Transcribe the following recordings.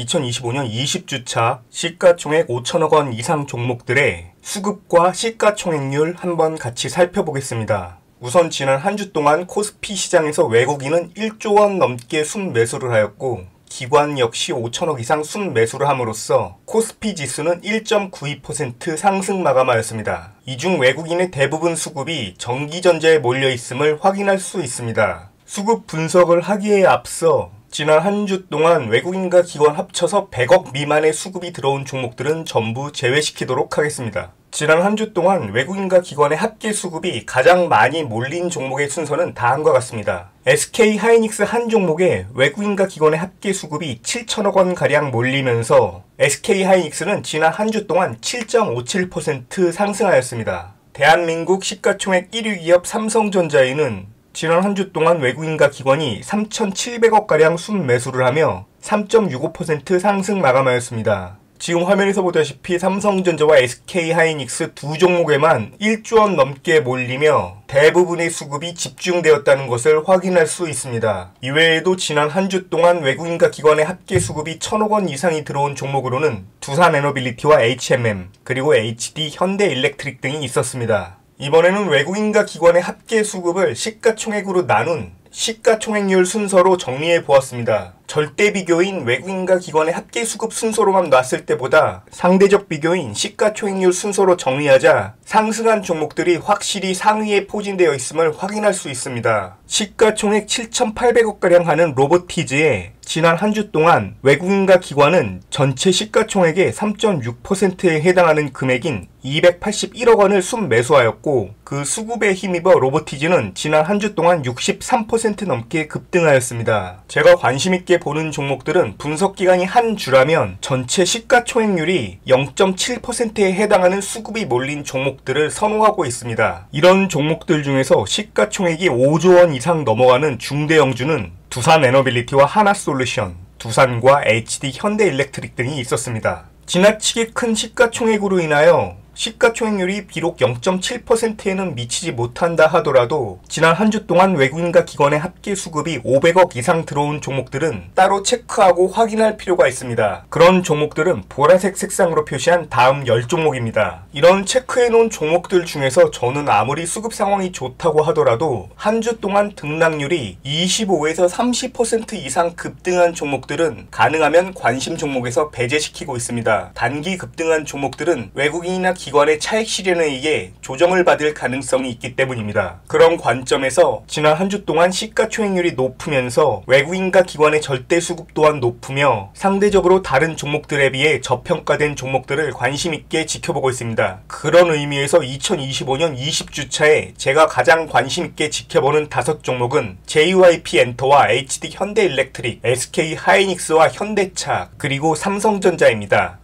2025년 20주차 시가총액 5천억 원 이상 종목들의 수급과 시가총액률 한번 같이 살펴보겠습니다. 우선 지난 한 주 동안 코스피 시장에서 외국인은 1조 원 넘게 순매수를 하였고 기관 역시 5천억 이상 순매수를 함으로써 코스피 지수는 1.92% 상승 마감하였습니다. 이 중 외국인의 대부분 수급이 전기전자에 몰려있음을 확인할 수 있습니다. 수급 분석을 하기에 앞서 지난 한 주 동안 외국인과 기관 합쳐서 100억 미만의 수급이 들어온 종목들은 전부 제외시키도록 하겠습니다. 지난 한 주 동안 외국인과 기관의 합계 수급이 가장 많이 몰린 종목의 순서는 다음과 같습니다. SK 하이닉스 한 종목에 외국인과 기관의 합계 수급이 7천억 원가량 몰리면서 SK 하이닉스는 지난 한 주 동안 7.57% 상승하였습니다. 대한민국 시가총액 1위 기업 삼성전자에는 지난 한 주 동안 외국인과 기관이 3,700억가량 순매수를 하며 3.65% 상승 마감하였습니다. 지금 화면에서 보다시피 삼성전자와 SK 하이닉스 두 종목에만 1조 원 넘게 몰리며 대부분의 수급이 집중되었다는 것을 확인할 수 있습니다. 이외에도 지난 한 주 동안 외국인과 기관의 합계 수급이 1,000억 원 이상이 들어온 종목으로는 두산에너빌리티와 HMM, 그리고 HD 현대일렉트릭 등이 있었습니다. 이번에는 외국인과 기관의 합계 수급을 시가총액으로 나눈 시가총액률 순서로 정리해 보았습니다. 절대 비교인 외국인과 기관의 합계 수급 순서로만 놨을 때보다 상대적 비교인 시가총액률 순서로 정리하자 상승한 종목들이 확실히 상위에 포진되어 있음을 확인할 수 있습니다. 시가총액 7,800억가량 하는 로보티즈에 지난 한 주 동안 외국인과 기관은 전체 시가총액의 3.6%에 해당하는 금액인 281억 원을 순매수하였고 그 수급에 힘입어 로보티즈는 지난 한 주 동안 63% 넘게 급등하였습니다. 제가 관심있게 보는 종목들은 분석기간이 한 주라면 전체 시가총액률이 0.7%에 해당하는 수급이 몰린 종목들을 선호하고 있습니다. 이런 종목들 중에서 시가총액이 5조 원 이상 넘어가는 중대형주는 두산에너빌리티와 하나솔루션, 두산과 HD 현대일렉트릭 등이 있었습니다. 지나치게 큰 시가총액으로 인하여 시가총액률이 비록 0.7%에는 미치지 못한다 하더라도 지난 한 주 동안 외국인과 기관의 합계 수급이 500억 이상 들어온 종목들은 따로 체크하고 확인할 필요가 있습니다. 그런 종목들은 보라색 색상으로 표시한 다음 10종목입니다. 이런 체크해놓은 종목들 중에서 저는 아무리 수급 상황이 좋다고 하더라도 한 주 동안 등락률이 25에서 30% 이상 급등한 종목들은 가능하면 관심 종목에서 배제시키고 있습니다. 단기 급등한 종목들은 외국인이나 기관의 차익 실현에 의해 조정을 받을 가능성이 있기 때문입니다. 그런 관점에서 지난 한 주 동안 시가총액률이 높으면서 외국인과 기관의 절대 수급 또한 높으며 상대적으로 다른 종목들에 비해 저평가된 종목들을 관심있게 지켜보고 있습니다. 그런 의미에서 2025년 20주차에 제가 가장 관심있게 지켜보는 5종목은 JYP 엔터와 HD 현대일렉트릭, SK 하이닉스와 현대차, 그리고 삼성전자입니다.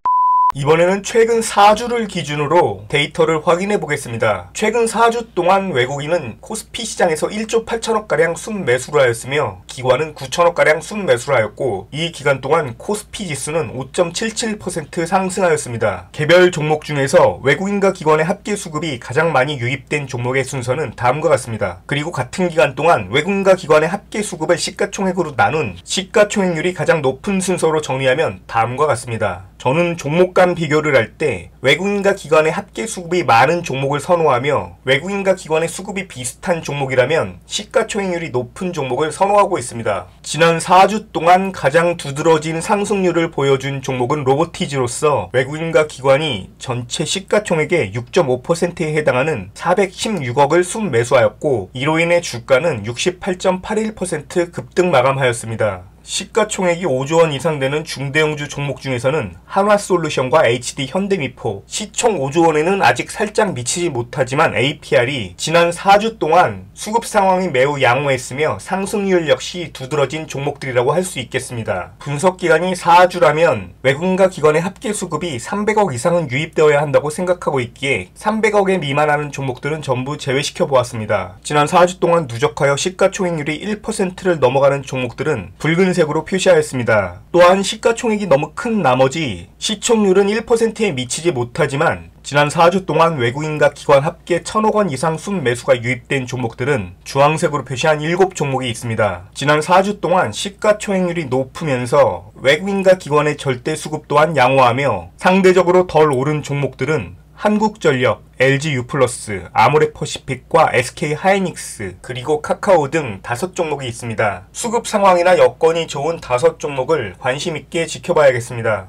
이번에는 최근 4주를 기준으로 데이터를 확인해 보겠습니다. 최근 4주 동안 외국인은 코스피 시장에서 1조 8천억가량 순매수를 하였으며 기관은 9천억가량 순매수를 하였고 이 기간 동안 코스피 지수는 5.77% 상승하였습니다. 개별 종목 중에서 외국인과 기관의 합계 수급이 가장 많이 유입된 종목의 순서는 다음과 같습니다. 그리고 같은 기간 동안 외국인과 기관의 합계 수급을 시가총액으로 나눈 시가총액률이 가장 높은 순서로 정리하면 다음과 같습니다. 저는 종목 간 비교를 할 때 외국인과 기관의 합계 수급이 많은 종목을 선호하며 외국인과 기관의 수급이 비슷한 종목이라면 시가총액률이 높은 종목을 선호하고 있습니다. 지난 4주 동안 가장 두드러진 상승률을 보여준 종목은 로보티즈로서 외국인과 기관이 전체 시가총액의 6.5%에 해당하는 416억을 순매수하였고 이로 인해 주가는 68.81% 급등 마감하였습니다. 시가총액이 5조 원 이상 되는 중대형주 종목 중에서는 한화솔루션과 HD 현대미포, 시총 5조 원에는 아직 살짝 미치지 못하지만 APR이 지난 4주 동안 수급 상황이 매우 양호했으며 상승률 역시 두드러진 종목들이라고 할 수 있겠습니다. 분석기간이 4주라면 외국인과 기관의 합계 수급이 300억 이상은 유입되어야 한다고 생각하고 있기에 300억에 미만하는 종목들은 전부 제외시켜 보았습니다. 지난 4주 동안 누적하여 시가총액률이 1%를 넘어가는 종목들은 붉은 붉은색으로 표시하였습니다. 또한 시가총액이 너무 큰 나머지 시총률은 1%에 미치지 못하지만 지난 4주 동안 외국인과 기관 합계 1,000억 원 이상 순매수가 유입된 종목들은 주황색으로 표시한 7종목이 있습니다. 지난 4주 동안 시가총액률이 높으면서 외국인과 기관의 절대 수급 또한 양호하며 상대적으로 덜 오른 종목들은 한국전력, LGU+, 아모레퍼시픽과 SK하이닉스, 그리고 카카오 등 5종목이 있습니다. 수급 상황이나 여건이 좋은 5종목을 관심있게 지켜봐야겠습니다.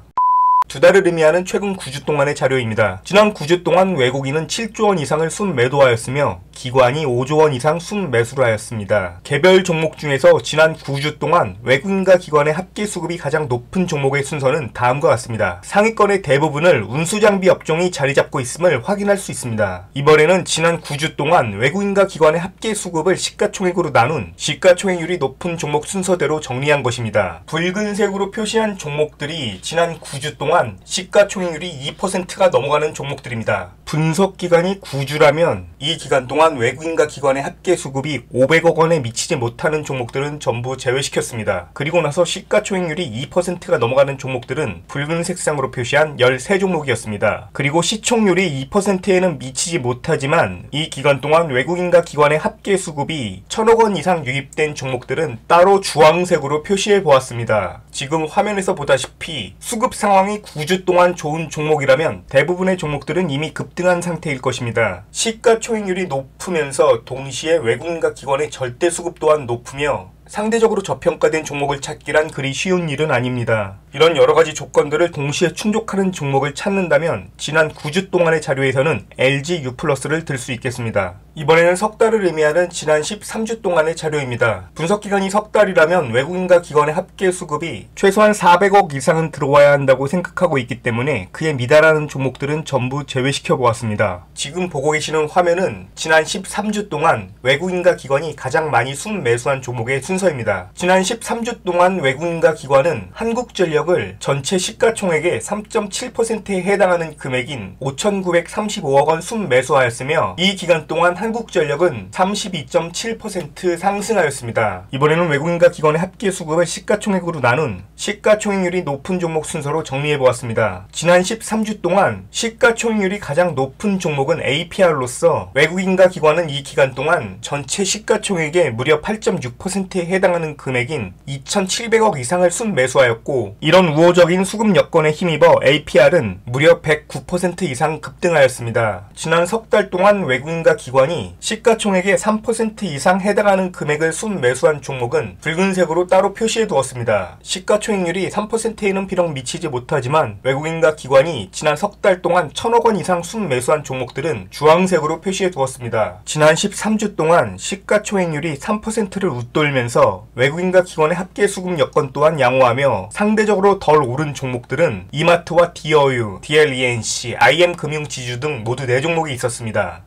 2달을 의미하는 최근 9주 동안의 자료입니다. 지난 9주 동안 외국인은 7조 원 이상을 순매도하였으며 기관이 5조 원 이상 순매수를 하였습니다. 개별 종목 중에서 지난 9주 동안 외국인과 기관의 합계 수급이 가장 높은 종목의 순서는 다음과 같습니다. 상위권의 대부분을 운수장비 업종이 자리잡고 있음을 확인할 수 있습니다. 이번에는 지난 9주 동안 외국인과 기관의 합계 수급을 시가총액으로 나눈 시가총액률이 높은 종목 순서대로 정리한 것입니다. 붉은색으로 표시한 종목들이 지난 9주 동안 시가총액률이 2%가 넘어가는 종목들입니다. 분석기간이 9주라면 이 기간 동안 외국인과 기관의 합계 수급이 500억 원에 미치지 못하는 종목들은 전부 제외시켰습니다. 그리고 나서 시가총액률이 2%가 넘어가는 종목들은 붉은 색상으로 표시한 13종목이었습니다. 그리고 시총률이 2%에는 미치지 못하지만 이 기간 동안 외국인과 기관의 합계 수급이 1,000억 원 이상 유입된 종목들은 따로 주황색으로 표시해 보았습니다. 지금 화면에서 보다시피 수급 상황이 9주 동안 좋은 종목이라면 대부분의 종목들은 이미 급등한 상태일 것입니다. 시가총액률이 높으면서 동시에 외국인과 기관의 절대 수급 또한 높으며 상대적으로 저평가된 종목을 찾기란 그리 쉬운 일은 아닙니다. 이런 여러가지 조건들을 동시에 충족하는 종목을 찾는다면 지난 9주 동안의 자료에서는 LGU+를 들 수 있겠습니다. 이번에는 석 달을 의미하는 지난 13주 동안의 자료입니다. 분석기간이 석 달이라면 외국인과 기관의 합계 수급이 최소한 400억 이상은 들어와야 한다고 생각하고 있기 때문에 그에 미달하는 종목들은 전부 제외시켜 보았습니다. 지금 보고 계시는 화면은 지난 13주 동안 외국인과 기관이 가장 많이 순매수한 종목의 순서입니다. 지난 13주 동안 외국인과 기관은 한국전력을 전체 시가총액의 3.7%에 해당하는 금액인 5,935억 원 순매수하였으며 이 기간 동안 한국전력은 32.7% 상승하였습니다. 이번에는 외국인과 기관의 합계 수급을 시가총액으로 나눈 시가총액률이 높은 종목 순서로 정리해보았습니다. 지난 13주 동안 시가총액률이 가장 높은 종목은 APR로서 외국인과 기관은 이 기간 동안 전체 시가총액의 무려 8.6%에 해당하는 금액인 2,700억 이상을 순매수하였고 이런 우호적인 수급 여건에 힘입어 APR은 무려 109% 이상 급등하였습니다. 지난 석 달 동안 외국인과 기관이 시가총액의 3% 이상 해당하는 금액을 순매수한 종목은 붉은색으로 따로 표시해 두었습니다. 시가총액률이 3%에는 비록 미치지 못하지만 외국인과 기관이 지난 석 달 동안 1,000억 원 이상 순매수한 종목들은 주황색으로 표시해 두었습니다. 지난 13주 동안 시가총액률이 3%를 웃돌면서 외국인과 기관의 합계 수급 여건 또한 양호하며 상대적으로 덜 오른 종목들은 이마트와 디어유, DLENC, IM금융지주 등 모두 4종목이 있었습니다.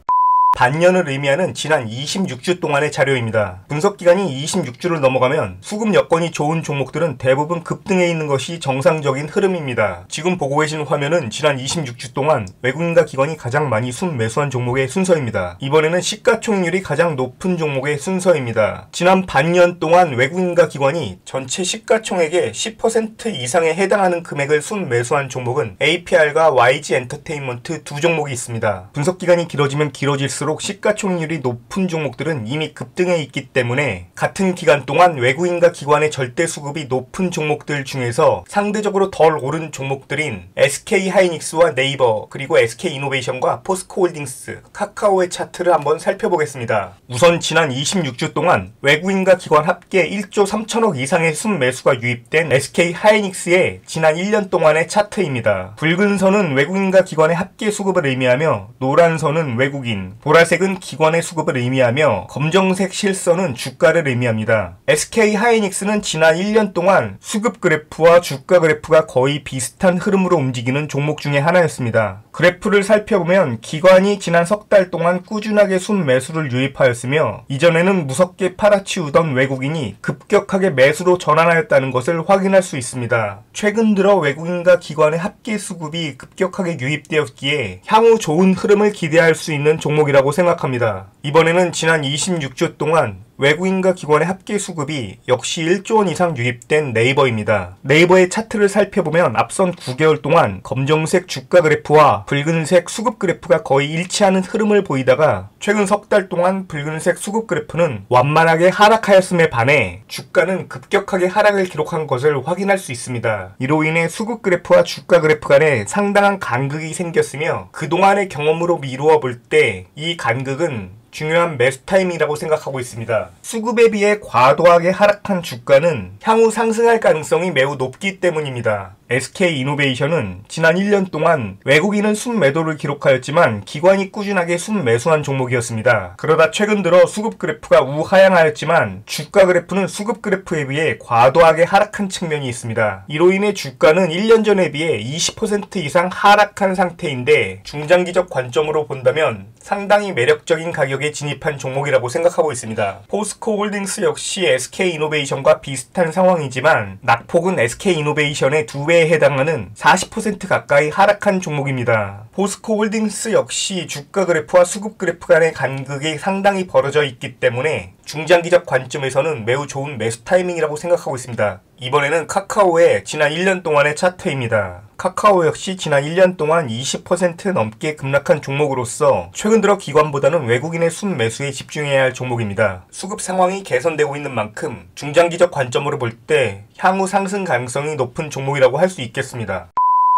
반년을 의미하는 지난 26주 동안의 자료입니다. 분석기간이 26주를 넘어가면 수급 여건이 좋은 종목들은 대부분 급등해 있는 것이 정상적인 흐름입니다. 지금 보고 계신 화면은 지난 26주 동안 외국인과 기관이 가장 많이 순매수한 종목의 순서입니다. 이번에는 시가총액률이 가장 높은 종목의 순서입니다. 지난 반년 동안 외국인과 기관이 전체 시가총액의 10% 이상에 해당하는 금액을 순매수한 종목은 APR과 YG엔터테인먼트 2종목이 있습니다. 분석기간이 길어지면 길어질수록 시가총액률이 높은 종목들은 이미 급등해 있기 때문에 같은 기간 동안 외국인과 기관의 절대 수급이 높은 종목들 중에서 상대적으로 덜 오른 종목들인 SK하이닉스와 네이버 그리고 SK이노베이션과 포스코홀딩스, 카카오의 차트를 한번 살펴보겠습니다. 우선 지난 26주 동안 외국인과 기관 합계 1조 3천억 이상의 순매수가 유입된 SK하이닉스의 지난 1년 동안의 차트입니다. 붉은 선은 외국인과 기관의 합계 수급을 의미하며 노란 선은 외국인, 보라색은 기관의 수급을 의미하며 검정색 실선은 주가를 의미합니다. SK하이닉스는 지난 1년 동안 수급 그래프와 주가 그래프가 거의 비슷한 흐름으로 움직이는 종목 중에 하나였습니다. 그래프를 살펴보면 기관이 지난 석 달 동안 꾸준하게 순매수를 유입하였으며 이전에는 무섭게 팔아치우던 외국인이 급격하게 매수로 전환하였다는 것을 확인할 수 있습니다. 최근 들어 외국인과 기관의 합계 수급이 급격하게 유입되었기에 향후 좋은 흐름을 기대할 수 있는 종목이라고 생각합니다. 이번에는 지난 26주 동안 외국인과 기관의 합계 수급이 역시 1조 원 이상 유입된 네이버입니다. 네이버의 차트를 살펴보면 앞선 9개월 동안 검정색 주가 그래프와 붉은색 수급 그래프가 거의 일치하는 흐름을 보이다가 최근 석 달 동안 붉은색 수급 그래프는 완만하게 하락하였음에 반해 주가는 급격하게 하락을 기록한 것을 확인할 수 있습니다. 이로 인해 수급 그래프와 주가 그래프 간에 상당한 간극이 생겼으며 그동안의 경험으로 미루어 볼 때 이 간극은 중요한 매수 타임이라고 생각하고 있습니다. 수급에 비해 과도하게 하락한 주가는 향후 상승할 가능성이 매우 높기 때문입니다. SK이노베이션은 지난 1년 동안 외국인은 순매도를 기록하였지만 기관이 꾸준하게 순매수한 종목이었습니다. 그러다 최근 들어 수급 그래프가 우하향하였지만 주가 그래프는 수급 그래프에 비해 과도하게 하락한 측면이 있습니다. 이로 인해 주가는 1년 전에 비해 20% 이상 하락한 상태인데 중장기적 관점으로 본다면 상당히 매력적인 가격에 진입한 종목이라고 생각하고 있습니다. 포스코홀딩스 역시 SK이노베이션과 비슷한 상황이지만 낙폭은 SK이노베이션의 2배에 해당하는 40% 가까이 하락한 종목입니다. 포스코홀딩스 역시 주가 그래프와 수급 그래프 간의 간극이 상당히 벌어져 있기 때문에 중장기적 관점에서는 매우 좋은 매수 타이밍이라고 생각하고 있습니다. 이번에는 카카오의 지난 1년 동안의 차트입니다. 카카오 역시 지난 1년 동안 20% 넘게 급락한 종목으로서 최근 들어 기관보다는 외국인의 순매수에 집중해야 할 종목입니다. 수급 상황이 개선되고 있는 만큼 중장기적 관점으로 볼 때 향후 상승 가능성이 높은 종목이라고 할 수 있겠습니다.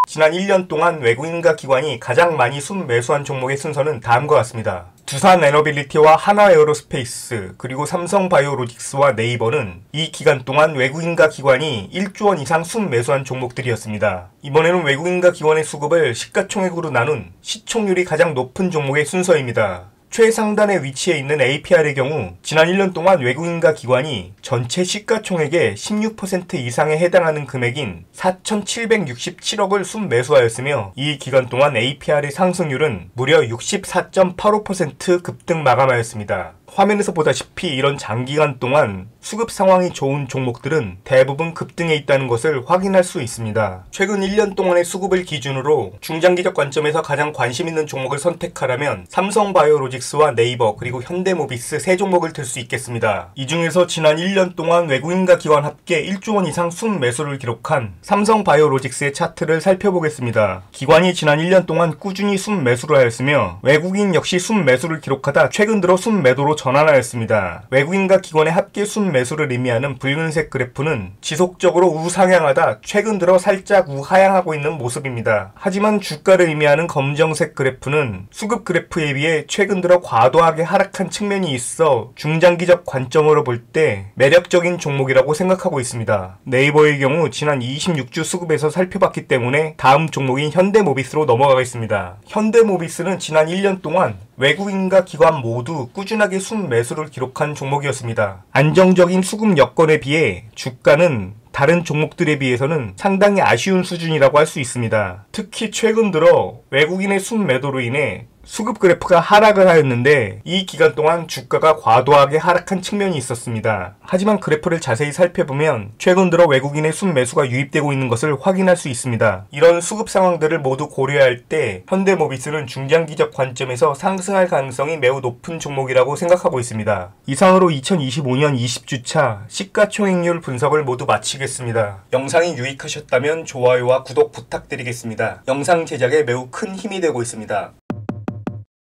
지난 1년 동안 외국인과 기관이 가장 많이 순매수한 종목의 순서는 다음과 같습니다. 두산에너빌리티와 하나에어로스페이스 그리고 삼성바이오로직스와 네이버는 이 기간 동안 외국인과 기관이 1조 원 이상 순매수한 종목들이었습니다. 이번에는 외국인과 기관의 수급을 시가총액으로 나눈 시총률이 가장 높은 종목의 순서입니다. 최상단에 위치해 있는 APR의 경우 지난 1년 동안 외국인과 기관이 전체 시가총액의 16% 이상에 해당하는 금액인 4,767억을 순매수하였으며 이 기간 동안 APR의 상승률은 무려 64.85% 급등 마감하였습니다. 화면에서 보다시피 이런 장기간 동안 수급 상황이 좋은 종목들은 대부분 급등해 있다는 것을 확인할 수 있습니다. 최근 1년 동안의 수급을 기준으로 중장기적 관점에서 가장 관심 있는 종목을 선택하라면 삼성바이오로직스와 네이버 그리고 현대모비스 세 종목을 들 수 있겠습니다. 이 중에서 지난 1년 동안 외국인과 기관 합계 1조 원 이상 순매수를 기록한 삼성바이오로직스의 차트를 살펴보겠습니다. 기관이 지난 1년 동안 꾸준히 순매수를 하였으며 외국인 역시 순매수를 기록하다 최근 들어 순매도로 전환하였습니다. 외국인과 기관의 합계 순매수를 의미하는 붉은색 그래프는 지속적으로 우상향하다 최근 들어 살짝 우하향하고 있는 모습입니다. 하지만 주가를 의미하는 검정색 그래프는 수급 그래프에 비해 최근 들어 과도하게 하락한 측면이 있어 중장기적 관점으로 볼 때 매력적인 종목이라고 생각하고 있습니다. 네이버의 경우 지난 26주 수급에서 살펴봤기 때문에 다음 종목인 현대모비스로 넘어가겠습니다. 현대모비스는 지난 1년 동안 외국인과 기관 모두 꾸준하게 순매수를 기록한 종목이었습니다. 안정적인 수급 여건에 비해 주가는 다른 종목들에 비해서는 상당히 아쉬운 수준이라고 할 수 있습니다. 특히 최근 들어 외국인의 순매도로 인해 수급 그래프가 하락을 하였는데 이 기간 동안 주가가 과도하게 하락한 측면이 있었습니다. 하지만 그래프를 자세히 살펴보면 최근 들어 외국인의 순매수가 유입되고 있는 것을 확인할 수 있습니다. 이런 수급 상황들을 모두 고려할 때 현대모비스는 중장기적 관점에서 상승할 가능성이 매우 높은 종목이라고 생각하고 있습니다. 이상으로 2025년 20주차 시가총액률 분석을 모두 마치겠습니다. 영상이 유익하셨다면 좋아요와 구독 부탁드리겠습니다. 영상 제작에 매우 큰 힘이 되고 있습니다.